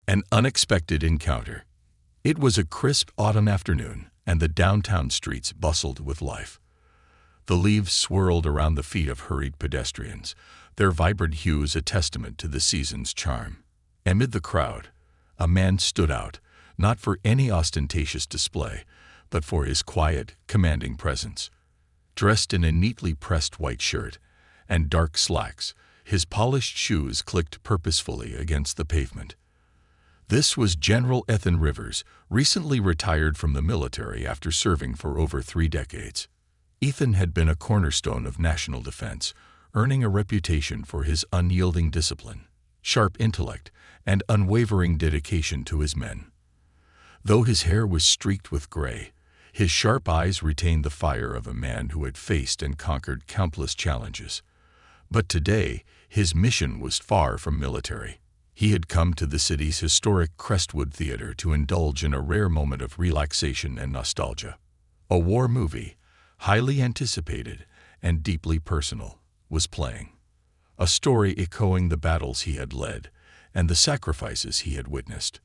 An unexpected encounter. It was a crisp autumn afternoon, and the downtown streets bustled with life. The leaves swirled around the feet of hurried pedestrians, their vibrant hues a testament to the season's charm. Amid the crowd, a man stood out, not for any ostentatious display, but for his quiet, commanding presence. Dressed in a neatly pressed white shirt and dark slacks, his polished shoes clicked purposefully against the pavement. This was General Ethan Rivers, recently retired from the military after serving for over 3 decades. Ethan had been a cornerstone of national defense, earning a reputation for his unyielding discipline, sharp intellect, and unwavering dedication to his men. Though his hair was streaked with gray, his sharp eyes retained the fire of a man who had faced and conquered countless challenges. But today, his mission was far from military. He had come to the city's historic Crestwood Theater to indulge in a rare moment of relaxation and nostalgia. A war movie, highly anticipated and deeply personal, was playing. A story echoing the battles he had led and the sacrifices he had witnessed.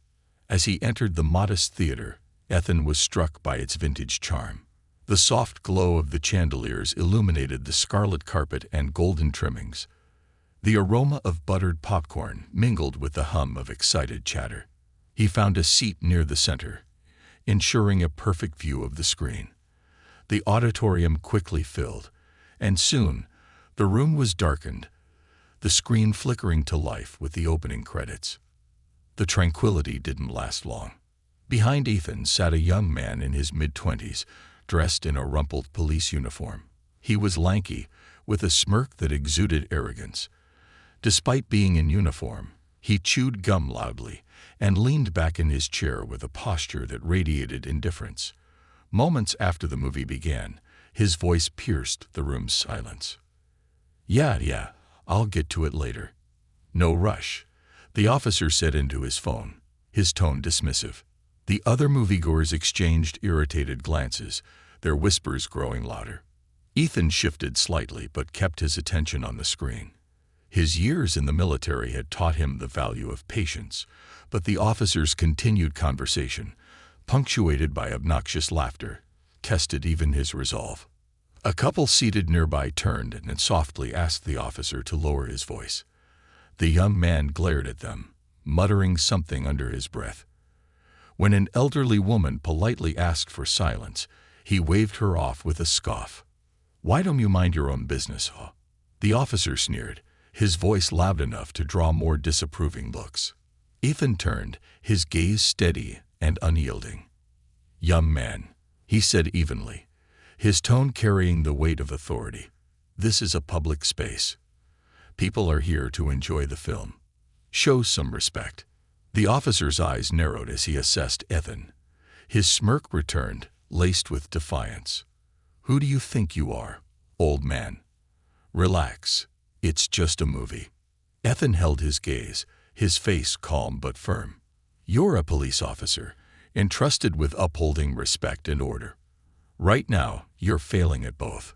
As he entered the modest theater, Ethan was struck by its vintage charm. The soft glow of the chandeliers illuminated the scarlet carpet and golden trimmings. The aroma of buttered popcorn mingled with the hum of excited chatter. He found a seat near the center, ensuring a perfect view of the screen. The auditorium quickly filled, and soon the room was darkened, the screen flickering to life with the opening credits. The tranquility didn't last long. Behind Ethan sat a young man in his mid-20s, dressed in a rumpled police uniform. He was lanky, with a smirk that exuded arrogance. Despite being in uniform, he chewed gum loudly and leaned back in his chair with a posture that radiated indifference. Moments after the movie began, his voice pierced the room's silence. Yeah, I'll get to it later." "No rush," the officer said into his phone, his tone dismissive. The other moviegoers exchanged irritated glances, their whispers growing louder. Ethan shifted slightly but kept his attention on the screen. His years in the military had taught him the value of patience, but the officer's continued conversation, punctuated by obnoxious laughter, tested even his resolve. A couple seated nearby turned and softly asked the officer to lower his voice. The young man glared at them, muttering something under his breath. When an elderly woman politely asked for silence, he waved her off with a scoff. "Why don't you mind your own business, huh?" The officer sneered, his voice loud enough to draw more disapproving looks. Ethan turned, his gaze steady and unyielding. "Young man," he said evenly, his tone carrying the weight of authority, "this is a public space. People are here to enjoy the film. Show some respect." The officer's eyes narrowed as he assessed Ethan. His smirk returned, laced with defiance. "Who do you think you are, old man? Relax. It's just a movie." Ethan held his gaze, his face calm but firm. "You're a police officer, entrusted with upholding respect and order. Right now, you're failing at both."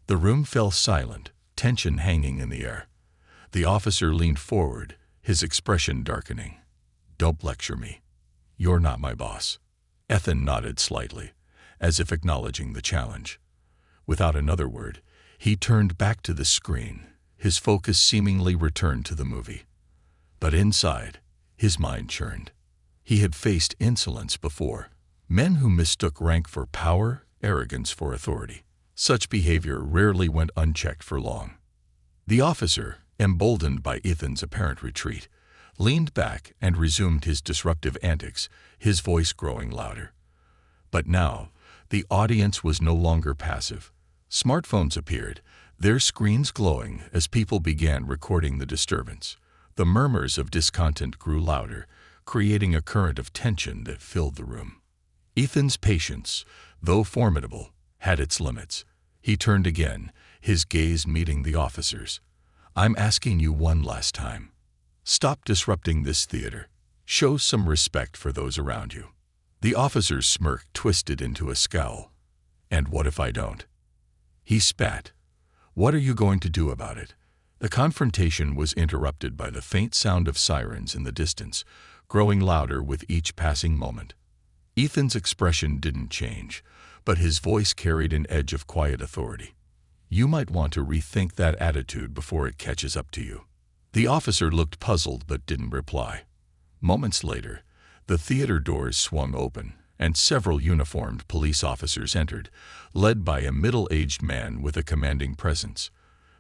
The room fell silent, tension hanging in the air. The officer leaned forward, his expression darkening. "Don't lecture me. You're not my boss." Ethan nodded slightly, as if acknowledging the challenge. Without another word, he turned back to the screen, his focus seemingly returned to the movie. But inside, his mind churned. He had faced insolence before, men who mistook rank for power, arrogance for authority. Such behavior rarely went unchecked for long. The officer, emboldened by Ethan's apparent retreat, leaned back and resumed his disruptive antics, his voice growing louder. But now, the audience was no longer passive. Smartphones appeared, their screens glowing as people began recording the disturbance. The murmurs of discontent grew louder, creating a current of tension that filled the room. Ethan's patience, though formidable, had its limits. He turned again, his gaze meeting the officer's. "I'm asking you one last time. Stop disrupting this theater. Show some respect for those around you." The officer's smirk twisted into a scowl. "And what if I don't?" He spat. "What are you going to do about it?" The confrontation was interrupted by the faint sound of sirens in the distance, growing louder with each passing moment. Ethan's expression didn't change, but his voice carried an edge of quiet authority. You might want to rethink that attitude before it catches up to you. The officer looked puzzled but didn't reply. Moments later, the theater doors swung open, and several uniformed police officers entered, led by a middle-aged man with a commanding presence.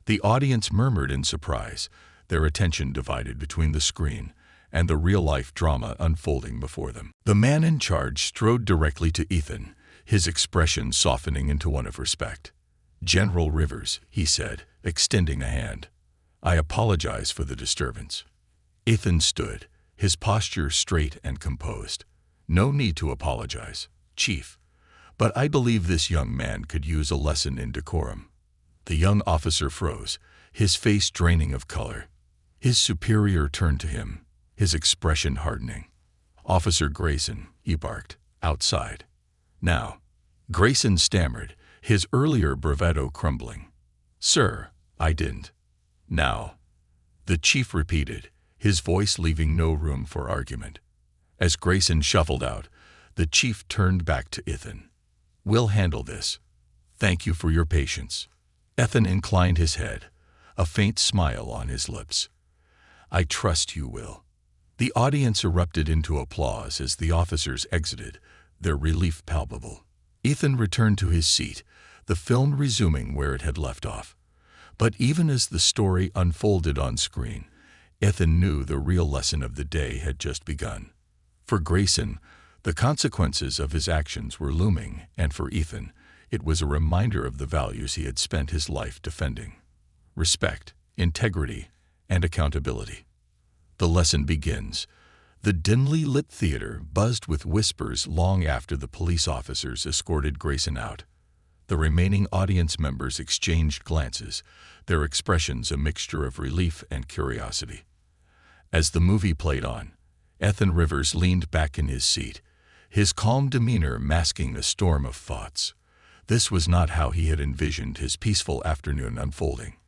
The audience murmured in surprise, their attention divided between the screen and the real-life drama unfolding before them. The man in charge strode directly to Ethan, his expression softening into one of respect. "General Rivers," he said, extending a hand. "I apologize for the disturbance." Ethan stood, his posture straight and composed. "No need to apologize, Chief, but I believe this young man could use a lesson in decorum." The young officer froze, his face draining of color. His superior turned to him, his expression hardening. "Officer Grayson," he barked, "outside." "Now." Grayson stammered, his earlier bravado crumbling. "Sir, I didn't." "Now." The chief repeated, his voice leaving no room for argument. As Grayson shuffled out, the chief turned back to Ethan. "We'll handle this. Thank you for your patience." Ethan inclined his head, a faint smile on his lips. "I trust you will." The audience erupted into applause as the officers exited, their relief palpable. Ethan returned to his seat, the film resuming where it had left off. But even as the story unfolded on screen, Ethan knew the real lesson of the day had just begun. For Grayson, the consequences of his actions were looming, and for Ethan, it was a reminder of the values he had spent his life defending: respect, integrity, and accountability. The lesson begins. The dimly lit theater buzzed with whispers long after the police officers escorted Grayson out. The remaining audience members exchanged glances, their expressions a mixture of relief and curiosity. As the movie played on, Ethan Rivers leaned back in his seat, his calm demeanor masking a storm of thoughts. This was not how he had envisioned his peaceful afternoon unfolding.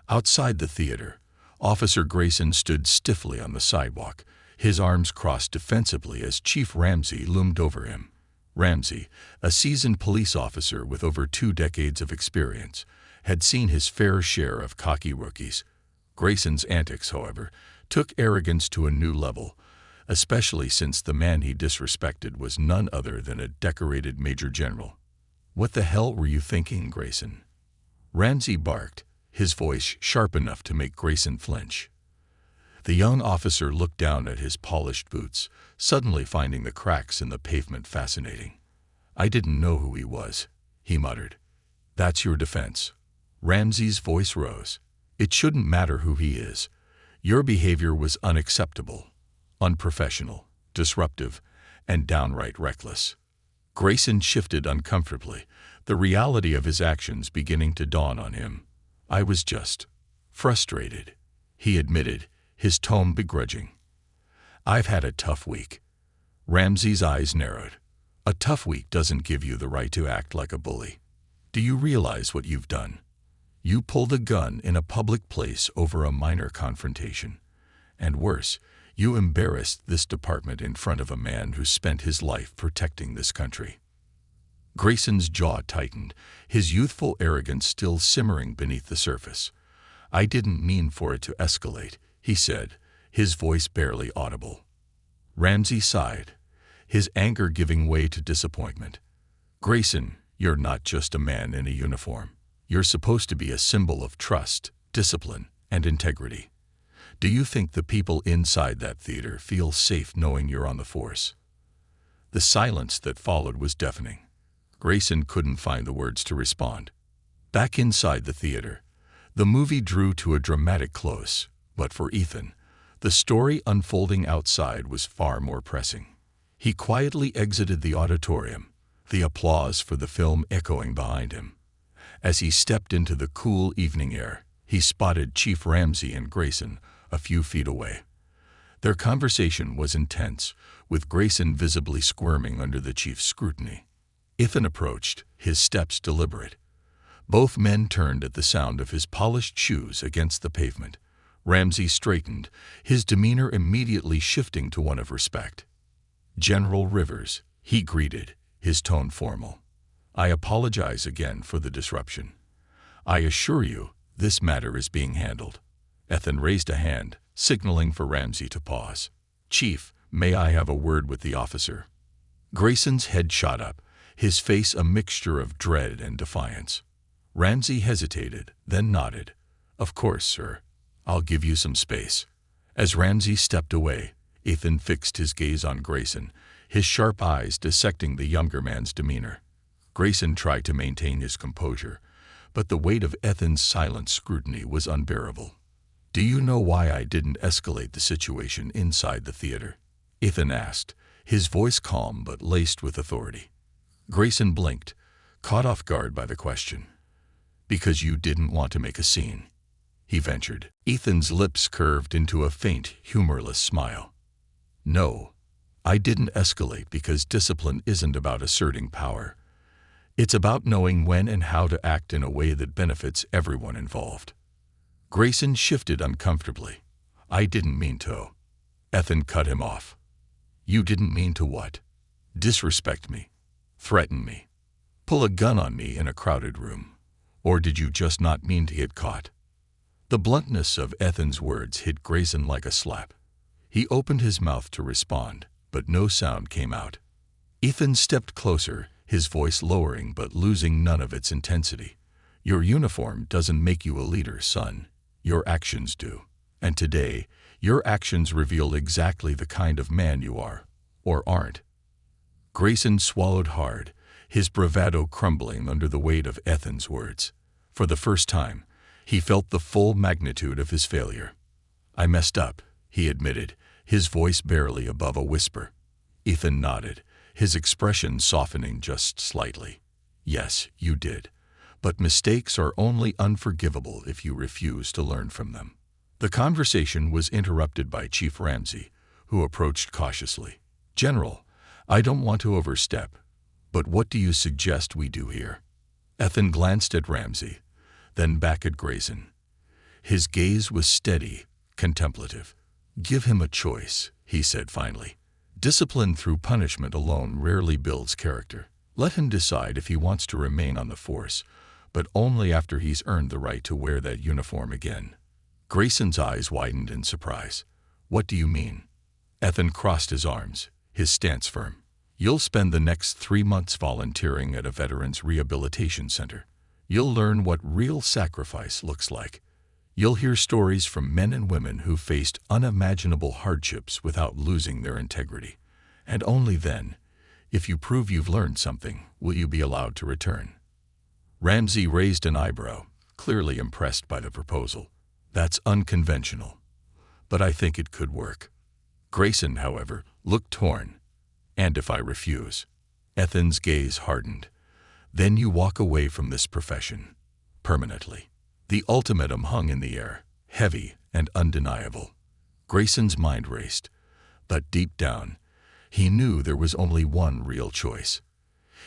Outside the theater, Officer Grayson stood stiffly on the sidewalk, his arms crossed defensively as Chief Ramsey loomed over him. Ramsey, a seasoned police officer with over 2 decades of experience, had seen his fair share of cocky rookies. Grayson's antics, however, took arrogance to a new level, especially since the man he disrespected was none other than a decorated major general. "What the hell were you thinking, Grayson?" Ramsey barked, his voice sharp enough to make Grayson flinch. The young officer looked down at his polished boots, suddenly finding the cracks in the pavement fascinating. "I didn't know who he was," he muttered. "That's your defense." Ramsey's voice rose. "It shouldn't matter who he is. Your behavior was unacceptable, unprofessional, disruptive, and downright reckless." Grayson shifted uncomfortably, the reality of his actions beginning to dawn on him. "I was just frustrated," he admitted, his tone begrudging. "I've had a tough week." Ramsey's eyes narrowed. "A tough week doesn't give you the right to act like a bully. Do you realize what you've done? You pulled a gun in a public place over a minor confrontation. And worse, you embarrassed this department in front of a man who spent his life protecting this country." Grayson's jaw tightened, his youthful arrogance still simmering beneath the surface. "I didn't mean for it to escalate," he said, his voice barely audible. Ramsey sighed, his anger giving way to disappointment. "Grayson, you're not just a man in a uniform. You're supposed to be a symbol of trust, discipline, and integrity. Do you think the people inside that theater feel safe knowing you're on the force?" The silence that followed was deafening. Grayson couldn't find the words to respond. Back inside the theater, the movie drew to a dramatic close, but for Ethan, the story unfolding outside was far more pressing. He quietly exited the auditorium, the applause for the film echoing behind him. As he stepped into the cool evening air, he spotted Chief Ramsey and Grayson a few feet away. Their conversation was intense, with Grayson visibly squirming under the chief's scrutiny. Ethan approached, his steps deliberate. Both men turned at the sound of his polished shoes against the pavement. Ramsey straightened, his demeanor immediately shifting to one of respect. "General Rivers," he greeted, his tone formal. "I apologize again for the disruption. I assure you, this matter is being handled." Ethan raised a hand, signaling for Ramsey to pause. "Chief, may I have a word with the officer?" Grayson's head shot up, his face a mixture of dread and defiance. Ramsey hesitated, then nodded. "Of course, sir. I'll give you some space." As Ramsey stepped away, Ethan fixed his gaze on Grayson, his sharp eyes dissecting the younger man's demeanor. Grayson tried to maintain his composure, but the weight of Ethan's silent scrutiny was unbearable. "Do you know why I didn't escalate the situation inside the theater?" Ethan asked, his voice calm but laced with authority. Grayson blinked, caught off guard by the question. "Because you didn't want to make a scene," he ventured. Ethan's lips curved into a faint, humorless smile. "No, I didn't escalate because discipline isn't about asserting power. It's about knowing when and how to act in a way that benefits everyone involved." Grayson shifted uncomfortably. "I didn't mean to." Ethan cut him off. "You didn't mean to what? Disrespect me? Threaten me? Pull a gun on me in a crowded room? Or did you just not mean to get caught?" The bluntness of Ethan's words hit Grayson like a slap. He opened his mouth to respond, but no sound came out. Ethan stepped closer, his voice lowering but losing none of its intensity. "Your uniform doesn't make you a leader, son. Your actions do. And today, your actions reveal exactly the kind of man you are, or aren't." Grayson swallowed hard, his bravado crumbling under the weight of Ethan's words. For the first time, he felt the full magnitude of his failure. "I messed up," he admitted, his voice barely above a whisper. Ethan nodded, his expression softening just slightly. "Yes, you did. But mistakes are only unforgivable if you refuse to learn from them." The conversation was interrupted by Chief Ramsey, who approached cautiously. "General, I don't want to overstep, but what do you suggest we do here?" Ethan glanced at Ramsey, then back at Grayson. His gaze was steady, contemplative. "Give him a choice," he said finally. "Discipline through punishment alone rarely builds character. Let him decide if he wants to remain on the force, but only after he's earned the right to wear that uniform again." Grayson's eyes widened in surprise. "What do you mean?" Ethan crossed his arms, his stance firm. "You'll spend the next 3 months volunteering at a veterans rehabilitation center. You'll learn what real sacrifice looks like. You'll hear stories from men and women who faced unimaginable hardships without losing their integrity. And only then, if you prove you've learned something, will you be allowed to return." Ramsey raised an eyebrow, clearly impressed by the proposal. "That's unconventional, but I think it could work." Grayson, however, looked torn. "And if I refuse?" Ethan's gaze hardened. "Then you walk away from this profession. Permanently." The ultimatum hung in the air, heavy and undeniable. Grayson's mind raced, but deep down, he knew there was only one real choice.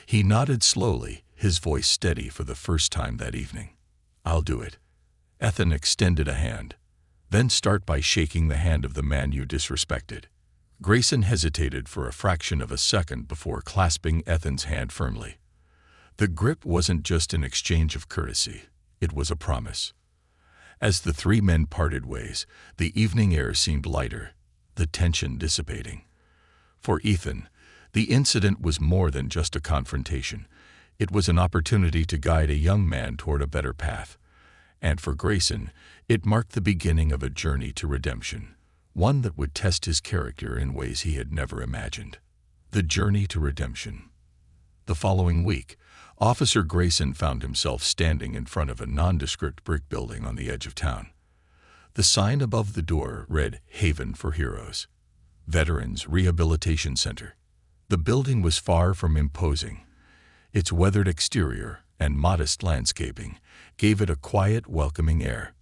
He nodded slowly, his voice steady for the first time that evening. "I'll do it." Ethan extended a hand. "Then start by shaking the hand of the man you disrespected." Grayson hesitated for a fraction of a second before clasping Ethan's hand firmly. The grip wasn't just an exchange of courtesy, it was a promise. As the 3 men parted ways, the evening air seemed lighter, the tension dissipating. For Ethan, the incident was more than just a confrontation. It was an opportunity to guide a young man toward a better path. And for Grayson, it marked the beginning of a journey to redemption, one that would test his character in ways he had never imagined. The journey to redemption. The following week, Officer Grayson found himself standing in front of a nondescript brick building on the edge of town. The sign above the door read "Haven for Heroes, Veterans Rehabilitation Center." The building was far from imposing. Its weathered exterior and modest landscaping gave it a quiet, welcoming air.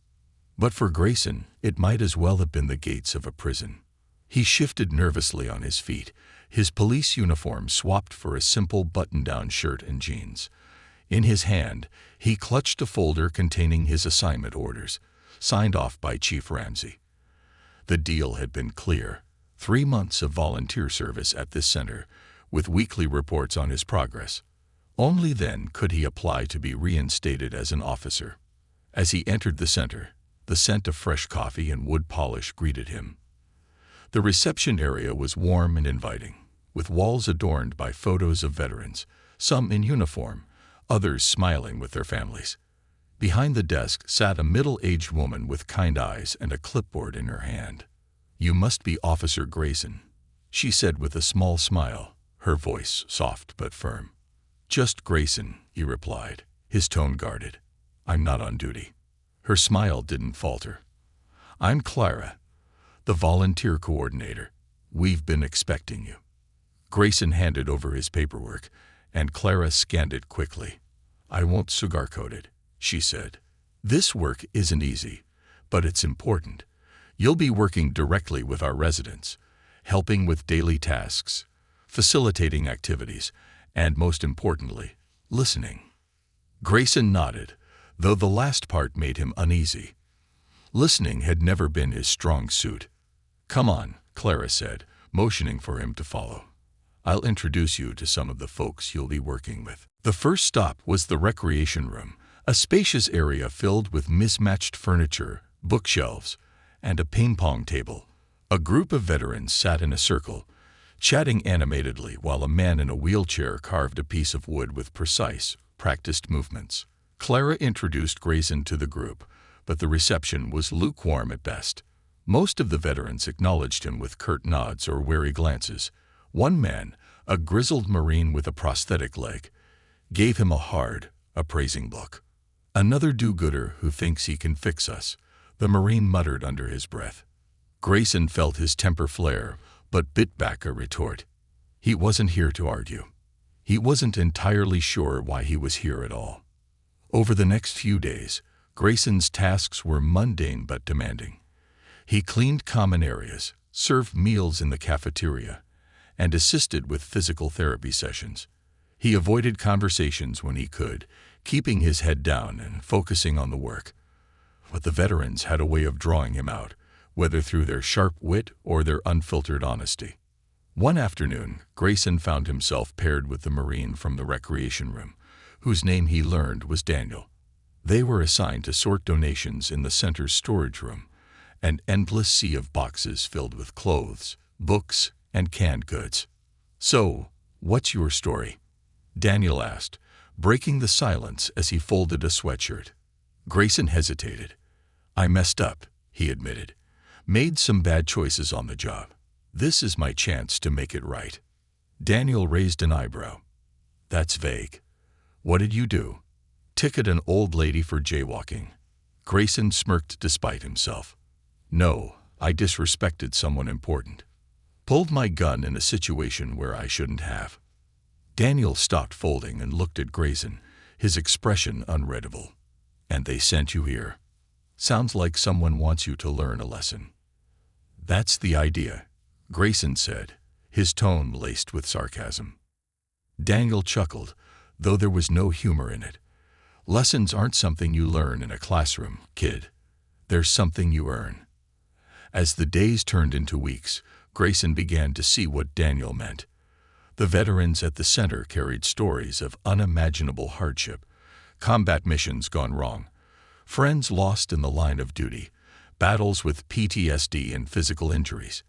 But for Grayson, it might as well have been the gates of a prison. He shifted nervously on his feet, his police uniform swapped for a simple button-down shirt and jeans. In his hand, he clutched a folder containing his assignment orders, signed off by Chief Ramsey. The deal had been clear: 3 months of volunteer service at this center, with weekly reports on his progress. Only then could he apply to be reinstated as an officer. As he entered the center, the scent of fresh coffee and wood polish greeted him. The reception area was warm and inviting, with walls adorned by photos of veterans, some in uniform, others smiling with their families. Behind the desk sat a middle-aged woman with kind eyes and a clipboard in her hand. "You must be Officer Grayson," she said with a small smile, her voice soft but firm. "Just Grayson," he replied, his tone guarded. "I'm not on duty." Her smile didn't falter. "I'm Clara, the volunteer coordinator. We've been expecting you." Grayson handed over his paperwork, and Clara scanned it quickly. "I won't sugarcoat it," she said. "This work isn't easy, but it's important. You'll be working directly with our residents, helping with daily tasks, facilitating activities, and most importantly, listening." Grayson nodded, though the last part made him uneasy. Listening had never been his strong suit. "Come on," Clara said, motioning for him to follow. "I'll introduce you to some of the folks you'll be working with." The first stop was the recreation room, a spacious area filled with mismatched furniture, bookshelves, and a ping-pong table. A group of veterans sat in a circle, chatting animatedly while a man in a wheelchair carved a piece of wood with precise, practiced movements. Clara introduced Grayson to the group, but the reception was lukewarm at best. Most of the veterans acknowledged him with curt nods or wary glances. One man, a grizzled Marine with a prosthetic leg, gave him a hard, appraising look. "Another do-gooder who thinks he can fix us," the Marine muttered under his breath. Grayson felt his temper flare, but bit back a retort. He wasn't here to argue. He wasn't entirely sure why he was here at all. Over the next few days, Grayson's tasks were mundane but demanding. He cleaned common areas, served meals in the cafeteria, and assisted with physical therapy sessions. He avoided conversations when he could, keeping his head down and focusing on the work. But the veterans had a way of drawing him out, whether through their sharp wit or their unfiltered honesty. One afternoon, Grayson found himself paired with the Marine from the recreation room, whose name he learned was Daniel. They were assigned to sort donations in the center's storage room, an endless sea of boxes filled with clothes, books, and canned goods. "So, what's your story?" Daniel asked, breaking the silence as he folded a sweatshirt. Grayson hesitated. "I messed up," he admitted. "Made some bad choices on the job. This is my chance to make it right." Daniel raised an eyebrow. "That's vague. What did you do?" "Ticket an old lady for jaywalking." Grayson smirked despite himself. "No, I disrespected someone important. Pulled my gun in a situation where I shouldn't have." Daniel stopped folding and looked at Grayson, his expression unreadable. "And they sent you here. Sounds like someone wants you to learn a lesson." "That's the idea," Grayson said, his tone laced with sarcasm. Daniel chuckled, though there was no humor in it. "Lessons aren't something you learn in a classroom, kid. They're something you earn." As the days turned into weeks, Grayson began to see what Daniel meant. The veterans at the center carried stories of unimaginable hardship, combat missions gone wrong, friends lost in the line of duty, battles with PTSD and physical injuries.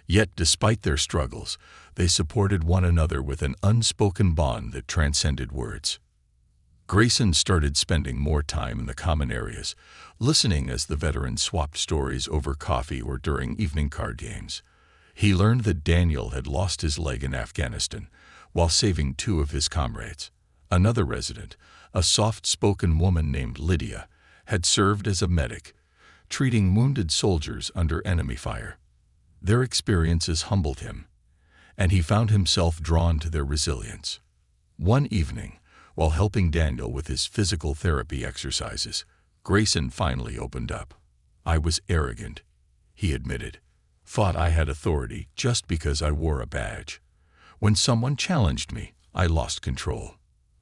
Yet, despite their struggles, they supported one another with an unspoken bond that transcended words. Grayson started spending more time in the common areas, listening as the veterans swapped stories over coffee or during evening card games. He learned that Daniel had lost his leg in Afghanistan while saving 2 of his comrades. Another resident, a soft-spoken woman named Lydia, had served as a medic, treating wounded soldiers under enemy fire. Their experiences humbled him, and he found himself drawn to their resilience. One evening, while helping Daniel with his physical therapy exercises, Grayson finally opened up. "I was arrogant," he admitted. "Thought I had authority just because I wore a badge. When someone challenged me, I lost control.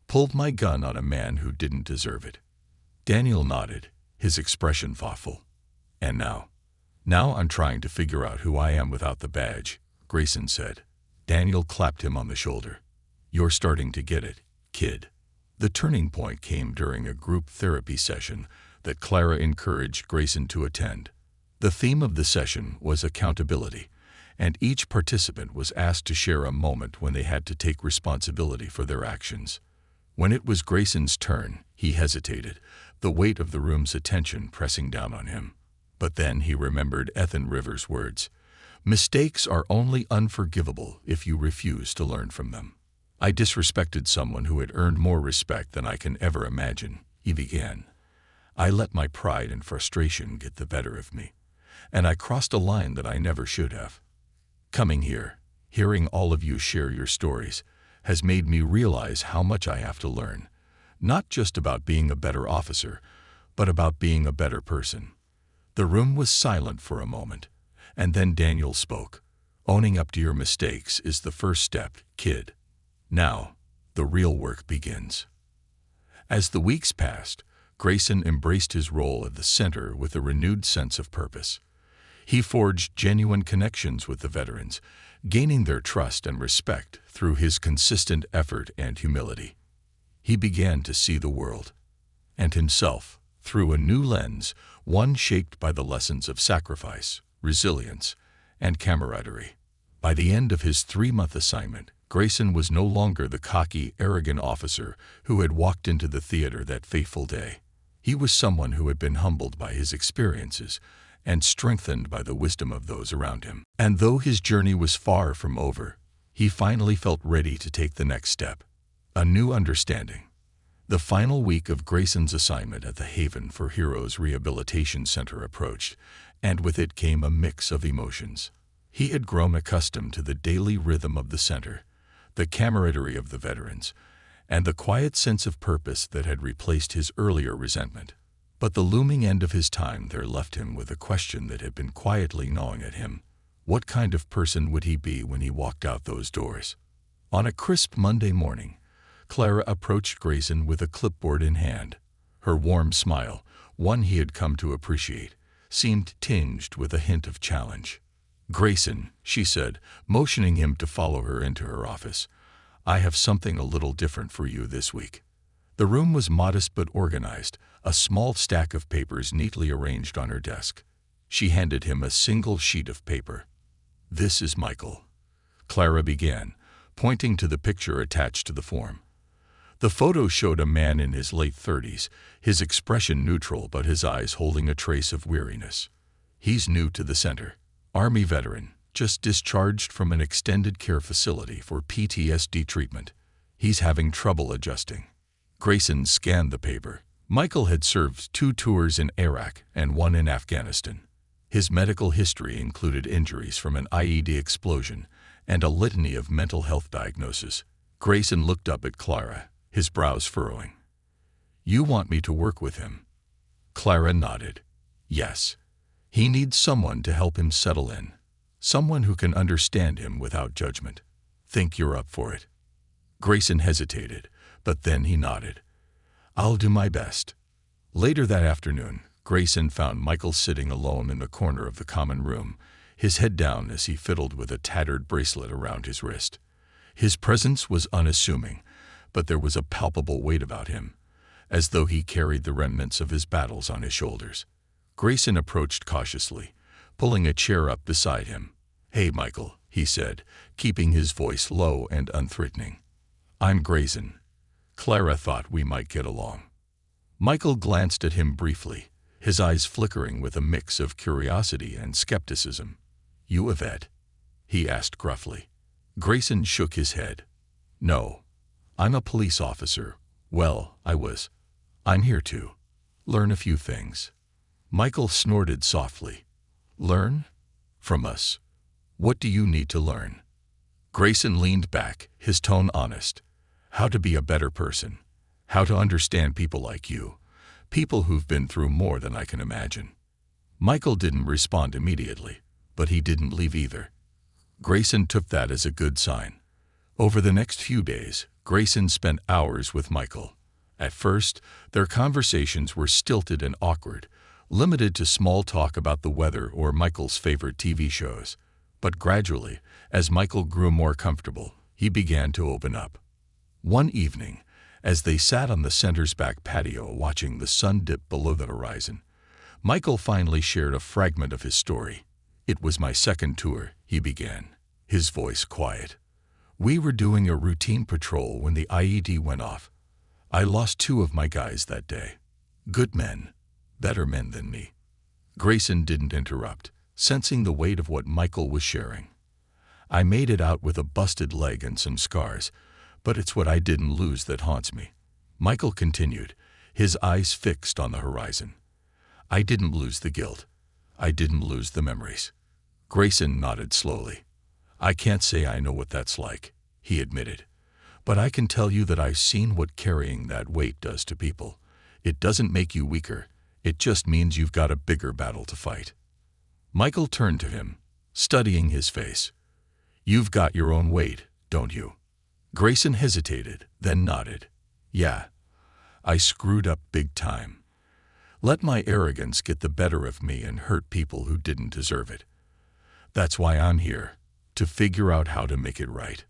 Pulled my gun on a man who didn't deserve it." Daniel nodded, his expression thoughtful. "And now? Now I'm trying to figure out who I am without the badge," Grayson said. Daniel clapped him on the shoulder. "You're starting to get it, kid." The turning point came during a group therapy session that Clara encouraged Grayson to attend. The theme of the session was accountability, and each participant was asked to share a moment when they had to take responsibility for their actions. When it was Grayson's turn, he hesitated, the weight of the room's attention pressing down on him. But then he remembered Ethan Rivers' words, "Mistakes are only unforgivable if you refuse to learn from them." "I disrespected someone who had earned more respect than I can ever imagine," he began. "I let my pride and frustration get the better of me, and I crossed a line that I never should have. Coming here, hearing all of you share your stories, has made me realize how much I have to learn, not just about being a better officer, but about being a better person." The room was silent for a moment, and then Daniel spoke. "Owning up to your mistakes is the first step, kid. Now, the real work begins." As the weeks passed, Grayson embraced his role at the center with a renewed sense of purpose. He forged genuine connections with the veterans, gaining their trust and respect through his consistent effort and humility. He began to see the world and himself through a new lens, one shaped by the lessons of sacrifice, resilience, and camaraderie. By the end of his 3-month assignment, Grayson was no longer the cocky, arrogant officer who had walked into the theater that fateful day. He was someone who had been humbled by his experiences and strengthened by the wisdom of those around him. And though his journey was far from over, he finally felt ready to take the next step, a new understanding. The final week of Grayson's assignment at the Haven for Heroes Rehabilitation Center approached, and with it came a mix of emotions. He had grown accustomed to the daily rhythm of the center, the camaraderie of the veterans, and the quiet sense of purpose that had replaced his earlier resentment. But the looming end of his time there left him with a question that had been quietly gnawing at him. What kind of person would he be when he walked out those doors? On a crisp Monday morning, Clara approached Grayson with a clipboard in hand. Her warm smile, one he had come to appreciate, seemed tinged with a hint of challenge. "Grayson," she said, motioning him to follow her into her office, "I have something a little different for you this week." The room was modest but organized, a small stack of papers neatly arranged on her desk. She handed him a single sheet of paper. "This is Michael," Clara began, pointing to the picture attached to the form. The photo showed a man in his late 30s, his expression neutral but his eyes holding a trace of weariness. "He's new to the center. Army veteran, just discharged from an extended care facility for PTSD treatment. He's having trouble adjusting." Grayson scanned the paper. Michael had served 2 tours in Iraq and 1 in Afghanistan. His medical history included injuries from an IED explosion and a litany of mental health diagnoses. Grayson looked up at Clara, his brows furrowing. "You want me to work with him?" Clara nodded. "Yes. He needs someone to help him settle in, someone who can understand him without judgment. Think you're up for it?" Grayson hesitated, but then he nodded. "I'll do my best." Later that afternoon, Grayson found Michael sitting alone in the corner of the common room, his head down as he fiddled with a tattered bracelet around his wrist. His presence was unassuming, but there was a palpable weight about him, as though he carried the remnants of his battles on his shoulders. Grayson approached cautiously, pulling a chair up beside him. "Hey, Michael," he said, keeping his voice low and unthreatening. "I'm Grayson. Clara thought we might get along." Michael glanced at him briefly, his eyes flickering with a mix of curiosity and skepticism. "You a vet?" he asked gruffly. Grayson shook his head. "No, I'm a police officer. Well, I was. I'm here to learn a few things." Michael snorted softly. "Learn? From us? What do you need to learn?" Grayson leaned back, his tone honest. "How to be a better person. How to understand people like you. People who've been through more than I can imagine." Michael didn't respond immediately, but he didn't leave either. Grayson took that as a good sign. Over the next few days, Grayson spent hours with Michael, At first, their conversations were stilted and awkward, limited to small talk about the weather or Michael's favorite TV shows. But gradually, as Michael grew more comfortable, he began to open up. One evening, as they sat on the center's back patio watching the sun dip below the horizon, Michael finally shared a fragment of his story. "It was my second tour," he began, his voice quiet. "We were doing a routine patrol when the IED went off. I lost 2 of my guys that day. Good men, better men than me." Grayson didn't interrupt, sensing the weight of what Michael was sharing. "I made it out with a busted leg and some scars, but it's what I didn't lose that haunts me," Michael continued, his eyes fixed on the horizon. "I didn't lose the guilt. I didn't lose the memories." Grayson nodded slowly. "I can't say I know what that's like," he admitted. "But I can tell you that I've seen what carrying that weight does to people. It doesn't make you weaker. It just means you've got a bigger battle to fight." Michael turned to him, studying his face. "You've got your own weight, don't you?" Grayson hesitated, then nodded. "Yeah, I screwed up big time. Let my arrogance get the better of me and hurt people who didn't deserve it. That's why I'm here, to figure out how to make it right."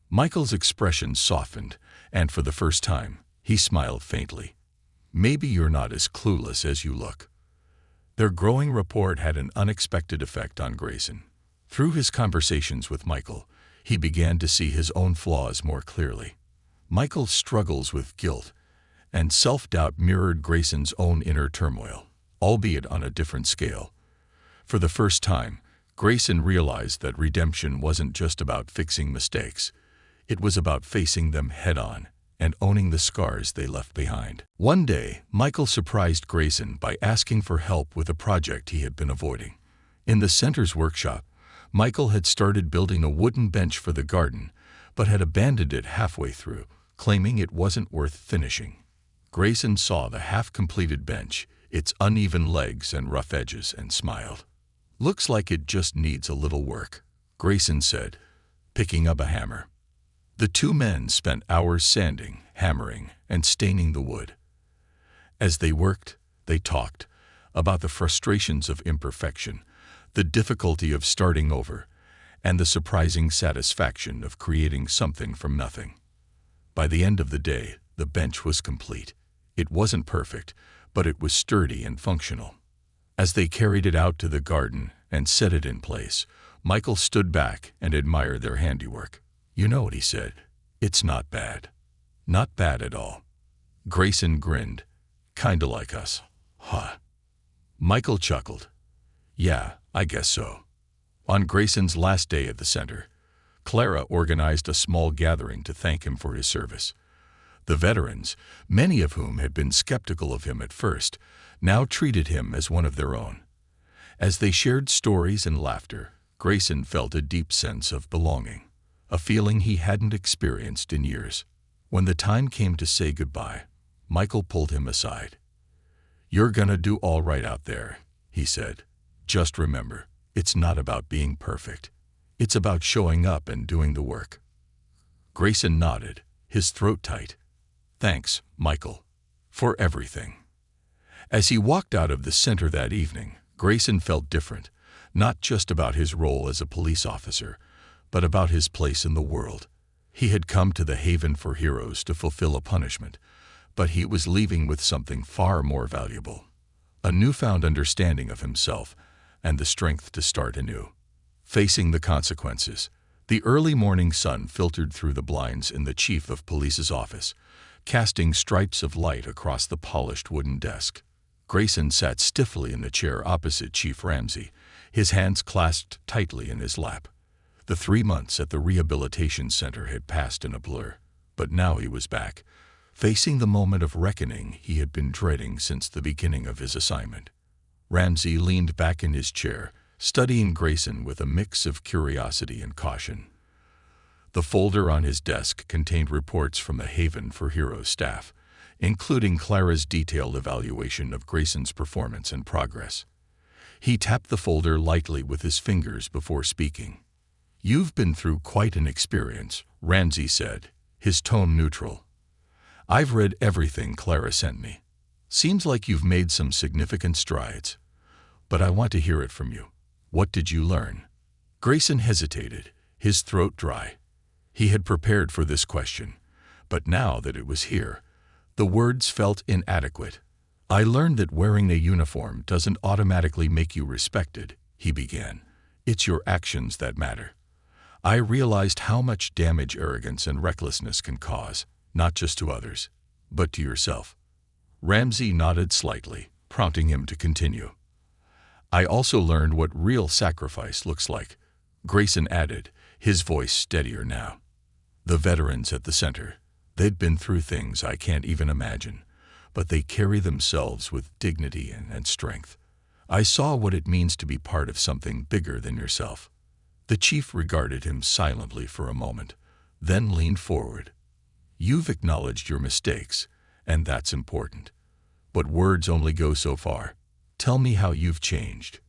Michael's expression softened, and for the first time, he smiled faintly. "Maybe you're not as clueless as you look." Their growing rapport had an unexpected effect on Grayson. Through his conversations with Michael, he began to see his own flaws more clearly. Michael's struggles with guilt and self-doubt mirrored Grayson's own inner turmoil, albeit on a different scale. For the first time, Grayson realized that redemption wasn't just about fixing mistakes. It was about facing them head-on and owning the scars they left behind. One day, Michael surprised Grayson by asking for help with a project he had been avoiding. In the center's workshop, Michael had started building a wooden bench for the garden, but had abandoned it halfway through, claiming it wasn't worth finishing. Grayson saw the half-completed bench, its uneven legs and rough edges, and smiled. "Looks like it just needs a little work," Grayson said, picking up a hammer. The 2 men spent hours sanding, hammering, and staining the wood. As they worked, they talked about the frustrations of imperfection, the difficulty of starting over, and the surprising satisfaction of creating something from nothing. By the end of the day, the bench was complete. It wasn't perfect, but it was sturdy and functional. As they carried it out to the garden and set it in place, Michael stood back and admired their handiwork. "You know what," he said, "it's not bad. Not bad at all." Grayson grinned. "Kinda like us, huh?" Michael chuckled. "Yeah, I guess so." On Grayson's last day at the center, Clara organized a small gathering to thank him for his service. The veterans, many of whom had been skeptical of him at first, now treated him as one of their own. As they shared stories and laughter, Grayson felt a deep sense of belonging, a feeling he hadn't experienced in years. When the time came to say goodbye, Michael pulled him aside. "You're gonna do all right out there," he said. "Just remember, it's not about being perfect. It's about showing up and doing the work." Grayson nodded, his throat tight. "Thanks, Michael, for everything." As he walked out of the center that evening, Grayson felt different, not just about his role as a police officer, but about his place in the world. He had come to the Haven for Heroes to fulfill a punishment, but he was leaving with something far more valuable: a newfound understanding of himself and the strength to start anew. Facing the consequences, the early morning sun filtered through the blinds in the chief of police's office, casting stripes of light across the polished wooden desk. Grayson sat stiffly in the chair opposite Chief Ramsey, his hands clasped tightly in his lap. The 3 months at the rehabilitation center had passed in a blur, but now he was back, facing the moment of reckoning he had been dreading since the beginning of his assignment. Ramsey leaned back in his chair, studying Grayson with a mix of curiosity and caution. The folder on his desk contained reports from the Haven for Heroes staff, including Clara's detailed evaluation of Grayson's performance and progress. He tapped the folder lightly with his fingers before speaking. "You've been through quite an experience," Ramsey said, his tone neutral. I've read everything Clara sent me. Seems like you've made some significant strides. But I want to hear it from you. What did you learn? Grayson hesitated, his throat dry. He had prepared for this question, but now that it was here, the words felt inadequate. I learned that wearing a uniform doesn't automatically make you respected, he began. It's your actions that matter. I realized how much damage arrogance and recklessness can cause, not just to others, but to yourself. Ramsey nodded slightly, prompting him to continue. I also learned what real sacrifice looks like, Grayson added, his voice steadier now. The veterans at the center, they'd been through things I can't even imagine, but they carry themselves with dignity and strength. I saw what it means to be part of something bigger than yourself. The chief regarded him silently for a moment, then leaned forward. You've acknowledged your mistakes, and that's important. But words only go so far. Tell me how you've changed.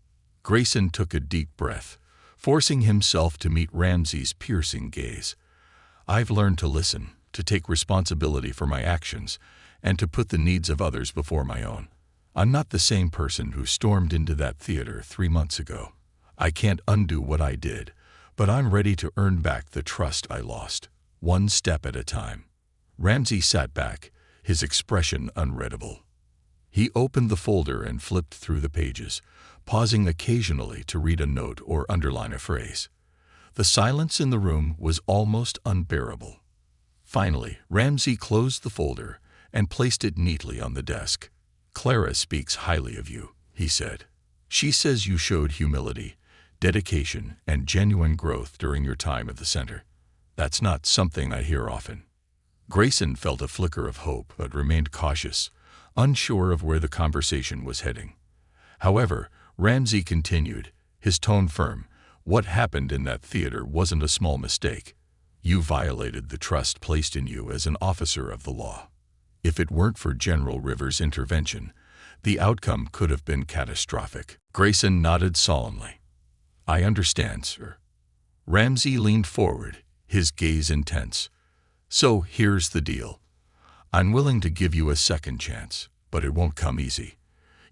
Grayson took a deep breath, forcing himself to meet Ramsey's piercing gaze. I've learned to listen, to take responsibility for my actions, and to put the needs of others before my own. I'm not the same person who stormed into that theater 3 months ago. I can't undo what I did, but I'm ready to earn back the trust I lost, one step at a time. Ramsey sat back, his expression unreadable. He opened the folder and flipped through the pages, pausing occasionally to read a note or underline a phrase. The silence in the room was almost unbearable. Finally, Ramsey closed the folder and placed it neatly on the desk. Clara speaks highly of you, he said. She says you showed humility, dedication, and genuine growth during your time at the center. That's not something I hear often. Grayson felt a flicker of hope but remained cautious, unsure of where the conversation was heading. However, Ramsey continued, his tone firm. What happened in that theater wasn't a small mistake. You violated the trust placed in you as an officer of the law. If it weren't for General Rivers' intervention, the outcome could have been catastrophic. Grayson nodded solemnly. I understand, sir. Ramsey leaned forward, his gaze intense. So here's the deal. I'm willing to give you a second chance, but it won't come easy.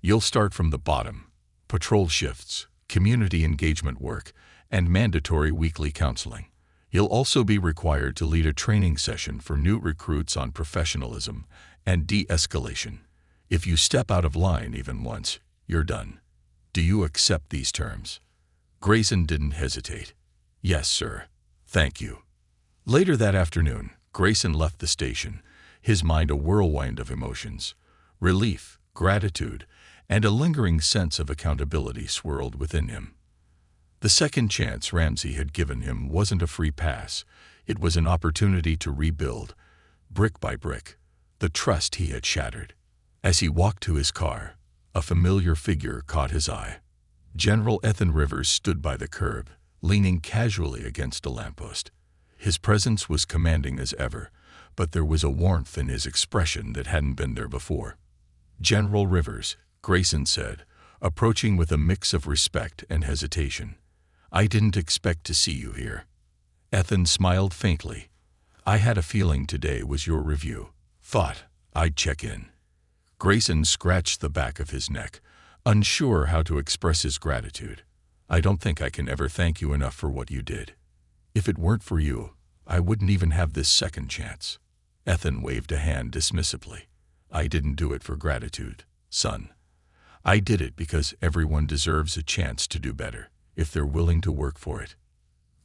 You'll start from the bottom. Patrol shifts, community engagement work, and mandatory weekly counseling. You'll also be required to lead a training session for new recruits on professionalism and de-escalation. If you step out of line even once, you're done. Do you accept these terms? Grayson didn't hesitate. Yes, sir. Thank you. Later that afternoon, Grayson left the station, his mind a whirlwind of emotions. Relief, gratitude, and a lingering sense of accountability swirled within him. The second chance Ramsey had given him wasn't a free pass. It was an opportunity to rebuild, brick by brick, the trust he had shattered. As he walked to his car, a familiar figure caught his eye. General Ethan Rivers stood by the curb, leaning casually against a lamppost. His presence was commanding as ever, but there was a warmth in his expression that hadn't been there before. General Rivers, Grayson said, approaching with a mix of respect and hesitation. I didn't expect to see you here. Ethan smiled faintly. I had a feeling today was your review. Thought I'd check in. Grayson scratched the back of his neck, unsure how to express his gratitude. I don't think I can ever thank you enough for what you did. If it weren't for you, I wouldn't even have this second chance. Ethan waved a hand dismissively. I didn't do it for gratitude, son. I did it because everyone deserves a chance to do better, if they're willing to work for it.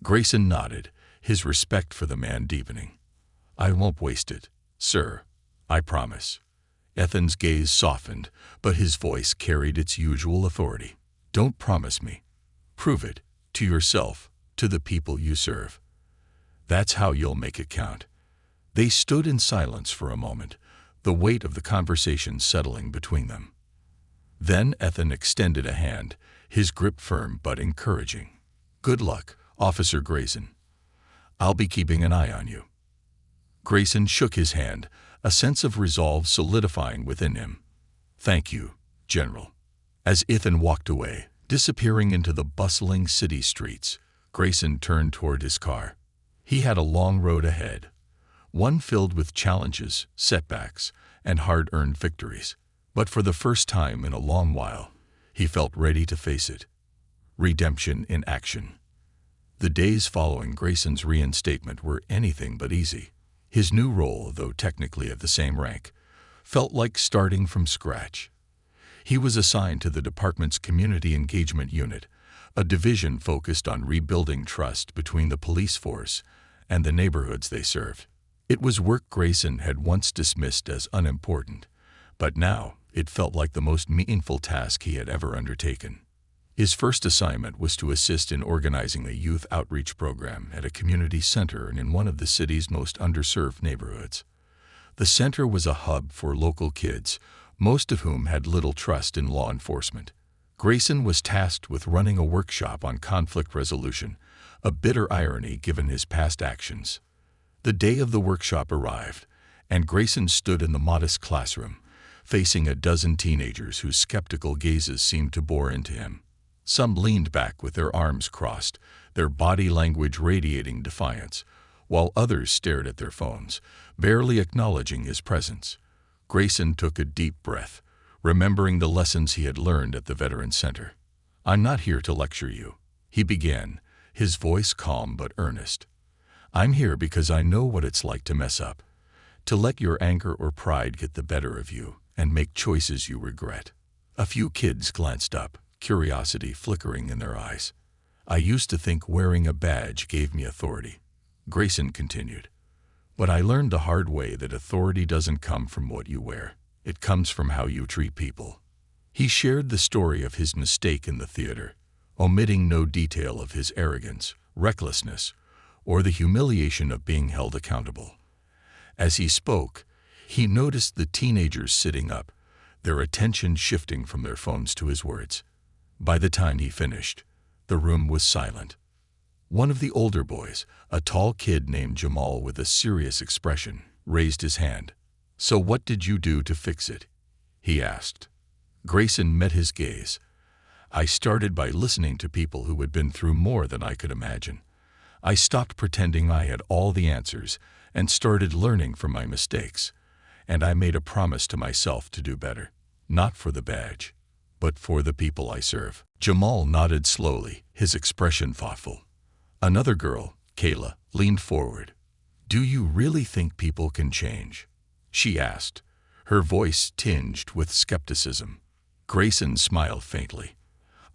Grayson nodded, his respect for the man deepening. I won't waste it, sir. I promise. Ethan's gaze softened, but his voice carried its usual authority. Don't promise me. Prove it, to yourself, to the people you serve. That's how you'll make it count. They stood in silence for a moment, the weight of the conversation settling between them. Then Ethan extended a hand, his grip firm but encouraging. Good luck, Officer Grayson. I'll be keeping an eye on you. Grayson shook his hand, a sense of resolve solidifying within him. Thank you, General. As Ethan walked away, disappearing into the bustling city streets, Grayson turned toward his car. He had a long road ahead, one filled with challenges, setbacks, and hard-earned victories. But for the first time in a long while, he felt ready to face it. Redemption in action. The days following Grayson's reinstatement were anything but easy. His new role, though technically of the same rank, felt like starting from scratch. He was assigned to the department's Community Engagement Unit, a division focused on rebuilding trust between the police force and the neighborhoods they served. It was work Grayson had once dismissed as unimportant, but now it felt like the most meaningful task he had ever undertaken. His first assignment was to assist in organizing a youth outreach program at a community center and in one of the city's most underserved neighborhoods. The center was a hub for local kids, most of whom had little trust in law enforcement. Grayson was tasked with running a workshop on conflict resolution, a bitter irony given his past actions. The day of the workshop arrived, and Grayson stood in the modest classroom, facing a dozen teenagers whose skeptical gazes seemed to bore into him. Some leaned back with their arms crossed, their body language radiating defiance, while others stared at their phones, barely acknowledging his presence. Grayson took a deep breath, remembering the lessons he had learned at the Veterans Center. "I'm not here to lecture you," he began, his voice calm but earnest. "I'm here because I know what it's like to mess up, to let your anger or pride get the better of you and make choices you regret." A few kids glanced up, curiosity flickering in their eyes. "I used to think wearing a badge gave me authority," Grayson continued. "But I learned the hard way that authority doesn't come from what you wear. It comes from how you treat people." He shared the story of his mistake in the theater, omitting no detail of his arrogance, recklessness, or the humiliation of being held accountable. As he spoke, he noticed the teenagers sitting up, their attention shifting from their phones to his words. By the time he finished, the room was silent. One of the older boys, a tall kid named Jamal with a serious expression, raised his hand. "So what did you do to fix it?" he asked. Grayson met his gaze. "I started by listening to people who had been through more than I could imagine. I stopped pretending I had all the answers and started learning from my mistakes. And I made a promise to myself to do better, not for the badge, but for the people I serve." Jamal nodded slowly, his expression thoughtful. Another girl, Kayla, leaned forward. "Do you really think people can change?" she asked, her voice tinged with skepticism. Grayson smiled faintly.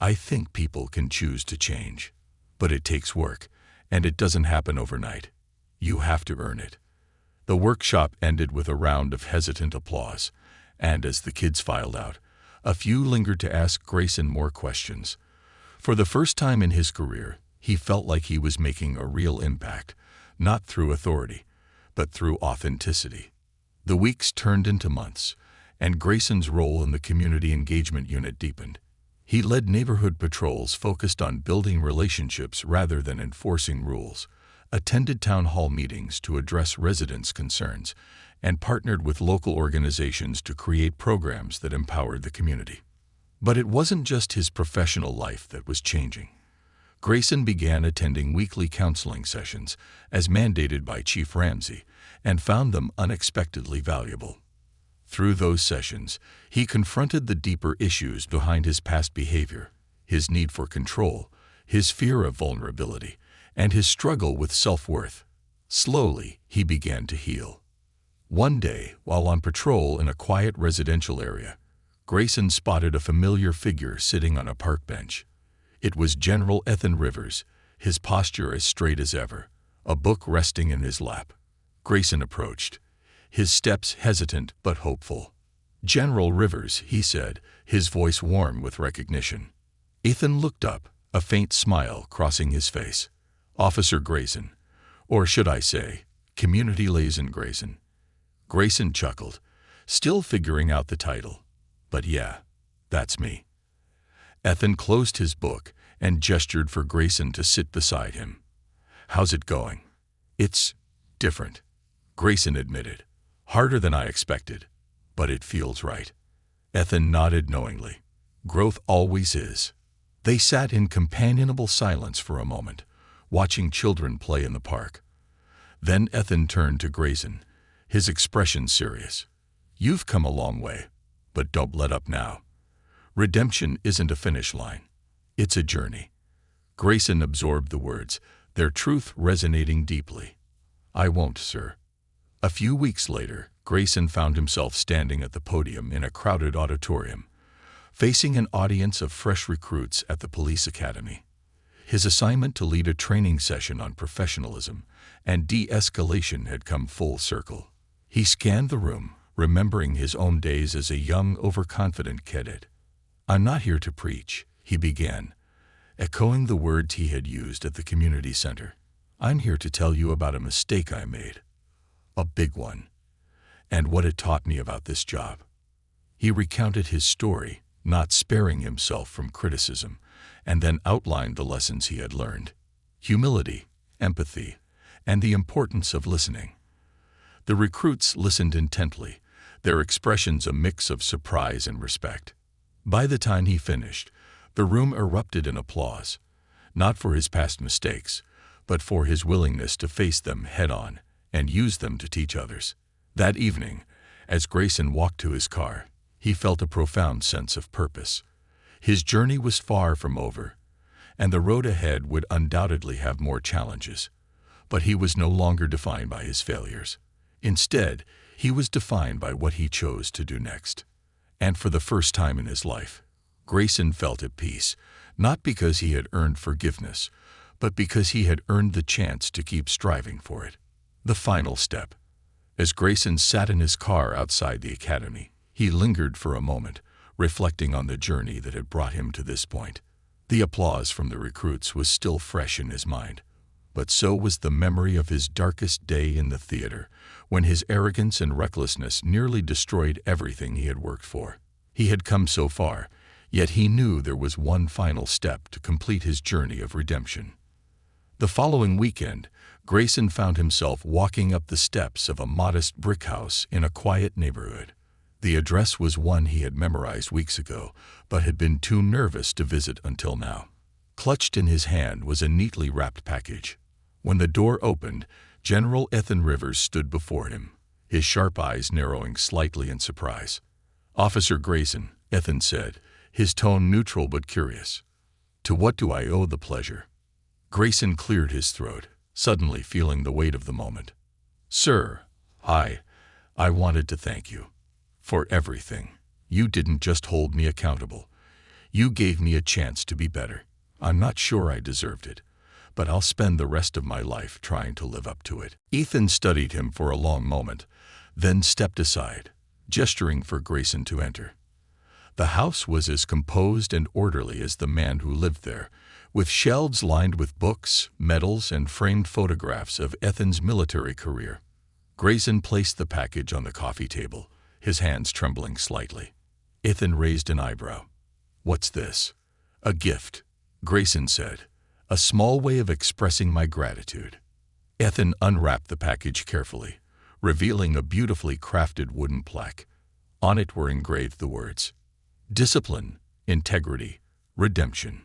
"I think people can choose to change, but it takes work, and it doesn't happen overnight. You have to earn it." The workshop ended with a round of hesitant applause, and as the kids filed out, a few lingered to ask Grayson more questions. For the first time in his career, he felt like he was making a real impact, not through authority, but through authenticity. The weeks turned into months, and Grayson's role in the Community Engagement Unit deepened. He led neighborhood patrols focused on building relationships rather than enforcing rules, attended town hall meetings to address residents' concerns, and partnered with local organizations to create programs that empowered the community. But it wasn't just his professional life that was changing. Grayson began attending weekly counseling sessions, as mandated by Chief Ramsey, and found them unexpectedly valuable. Through those sessions, he confronted the deeper issues behind his past behavior, his need for control, his fear of vulnerability, and his struggle with self-worth. Slowly, he began to heal. One day, while on patrol in a quiet residential area, Grayson spotted a familiar figure sitting on a park bench. It was General Ethan Rivers, his posture as straight as ever, a book resting in his lap. Grayson approached, his steps hesitant but hopeful. "General Rivers," he said, his voice warm with recognition. Ethan looked up, a faint smile crossing his face. "Officer Grayson, or should I say, Community Liaison Grayson." Grayson chuckled, still figuring out the title. "But yeah, that's me." Ethan closed his book and gestured for Grayson to sit beside him. "How's it going?" "It's different," Grayson admitted. "Harder than I expected, but it feels right." Ethan nodded knowingly. "Growth always is." They sat in companionable silence for a moment, watching children play in the park. Then Ethan turned to Grayson, his expression serious. "You've come a long way, but don't let up now. Redemption isn't a finish line. It's a journey." Grayson absorbed the words, their truth resonating deeply. "I won't, sir." A few weeks later, Grayson found himself standing at the podium in a crowded auditorium, facing an audience of fresh recruits at the police academy. His assignment to lead a training session on professionalism and de-escalation had come full circle. He scanned the room, remembering his own days as a young, overconfident cadet. "I'm not here to preach," he began, echoing the words he had used at the community center. "I'm here to tell you about a mistake I made. A big one. And what it taught me about this job." He recounted his story, not sparing himself from criticism, and then outlined the lessons he had learned: humility, empathy, and the importance of listening. The recruits listened intently, their expressions a mix of surprise and respect. By the time he finished, the room erupted in applause, not for his past mistakes, but for his willingness to face them head-on and use them to teach others. That evening, as Grayson walked to his car, he felt a profound sense of purpose. His journey was far from over, and the road ahead would undoubtedly have more challenges. But he was no longer defined by his failures. Instead, he was defined by what he chose to do next. And for the first time in his life, Grayson felt at peace, not because he had earned forgiveness, but because he had earned the chance to keep striving for it. The final step. As Grayson sat in his car outside the academy, he lingered for a moment, reflecting on the journey that had brought him to this point. The applause from the recruits was still fresh in his mind, but so was the memory of his darkest day in the theater, when his arrogance and recklessness nearly destroyed everything he had worked for. He had come so far, yet he knew there was one final step to complete his journey of redemption. The following weekend, Grayson found himself walking up the steps of a modest brick house in a quiet neighborhood. The address was one he had memorized weeks ago, but had been too nervous to visit until now. Clutched in his hand was a neatly wrapped package. When the door opened, General Ethan Rivers stood before him, his sharp eyes narrowing slightly in surprise. "Officer Grayson," Ethan said, his tone neutral but curious. "To what do I owe the pleasure?" Grayson cleared his throat, suddenly feeling the weight of the moment. "Sir, I wanted to thank you. For everything. You didn't just hold me accountable. You gave me a chance to be better. I'm not sure I deserved it, but I'll spend the rest of my life trying to live up to it." Ethan studied him for a long moment, then stepped aside, gesturing for Grayson to enter. The house was as composed and orderly as the man who lived there, with shelves lined with books, medals, and framed photographs of Ethan's military career. Grayson placed the package on the coffee table, his hands trembling slightly. Ethan raised an eyebrow. "What's this?" "A gift," Grayson said, "a small way of expressing my gratitude." Ethan unwrapped the package carefully, revealing a beautifully crafted wooden plaque. On it were engraved the words, "Discipline, integrity, redemption.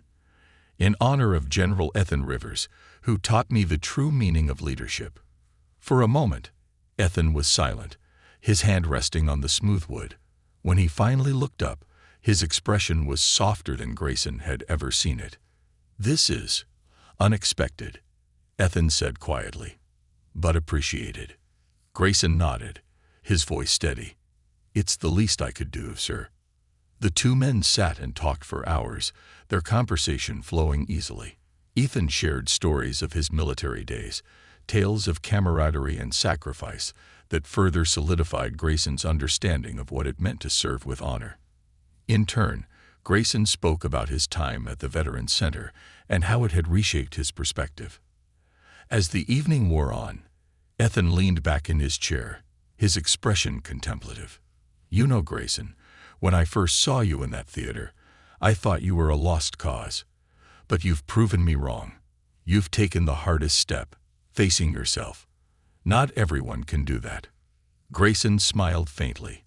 In honor of General Ethan Rivers, who taught me the true meaning of leadership." For a moment, Ethan was silent, his hand resting on the smooth wood. When he finally looked up, his expression was softer than Grayson had ever seen it. "This is unexpected," Ethan said quietly, "but appreciated." Grayson nodded, his voice steady. "It's the least I could do, sir." The two men sat and talked for hours, their conversation flowing easily. Ethan shared stories of his military days, tales of camaraderie and sacrifice that further solidified Grayson's understanding of what it meant to serve with honor. In turn, Grayson spoke about his time at the Veterans Center and how it had reshaped his perspective. As the evening wore on, Ethan leaned back in his chair, his expression contemplative. "You know, Grayson, when I first saw you in that theater, I thought you were a lost cause. But you've proven me wrong. You've taken the hardest step, facing yourself. Not everyone can do that." Grayson smiled faintly.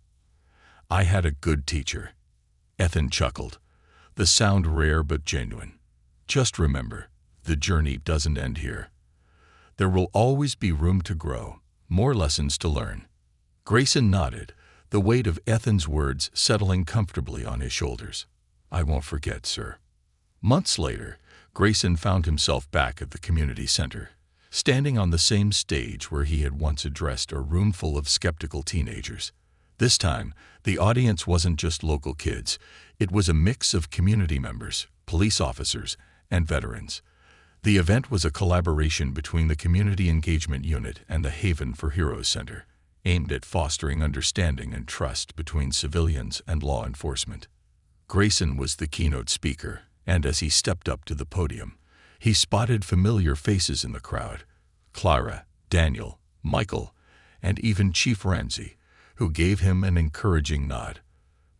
"I had a good teacher." Ethan chuckled, the sound rare but genuine. "Just remember, the journey doesn't end here. There will always be room to grow, more lessons to learn. Grayson nodded, the weight of Ethan's words settling comfortably on his shoulders. I won't forget, sir. Months later, Grayson found himself back at the community center, standing on the same stage where he had once addressed a room full of skeptical teenagers. This time, the audience wasn't just local kids. It was a mix of community members, police officers, and veterans. The event was a collaboration between the Community Engagement Unit and the Haven for Heroes Center, aimed at fostering understanding and trust between civilians and law enforcement. Grayson was the keynote speaker, and as he stepped up to the podium, he spotted familiar faces in the crowd: Clara, Daniel, Michael, and even Chief Ramsey, who gave him an encouraging nod.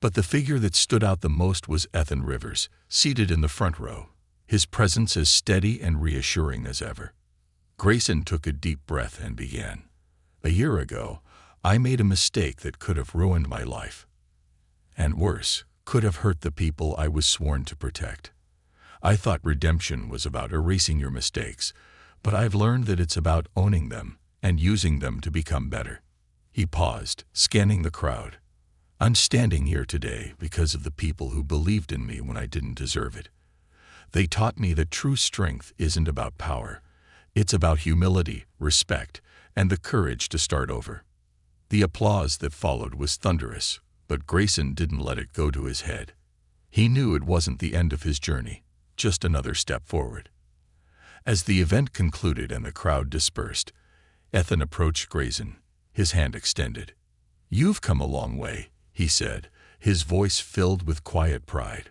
But the figure that stood out the most was Ethan Rivers, seated in the front row, his presence as steady and reassuring as ever. Grayson took a deep breath and began. A year ago, I made a mistake that could have ruined my life. And worse, could have hurt the people I was sworn to protect. I thought redemption was about erasing your mistakes, but I've learned that it's about owning them and using them to become better. He paused, scanning the crowd. I'm standing here today because of the people who believed in me when I didn't deserve it. They taught me that true strength isn't about power. It's about humility, respect, and the courage to start over. The applause that followed was thunderous, but Grayson didn't let it go to his head. He knew it wasn't the end of his journey, just another step forward. As the event concluded and the crowd dispersed, Ethan approached Grayson, his hand extended. You've come a long way, he said, his voice filled with quiet pride.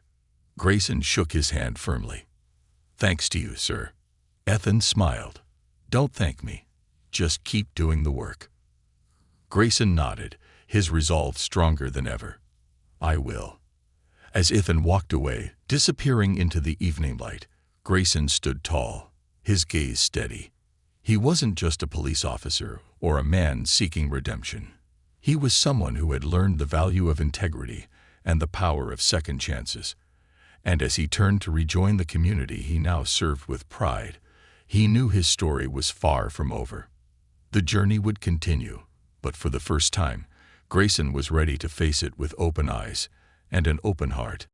Grayson shook his hand firmly. Thanks to you, sir. Ethan smiled. Don't thank me. Just keep doing the work. Grayson nodded, his resolve stronger than ever. I will. As Ethan walked away, disappearing into the evening light, Grayson stood tall, his gaze steady. He wasn't just a police officer or a man seeking redemption. He was someone who had learned the value of integrity and the power of second chances. And as he turned to rejoin the community he now served with pride, he knew his story was far from over. The journey would continue, but for the first time, Grayson was ready to face it with open eyes and an open heart.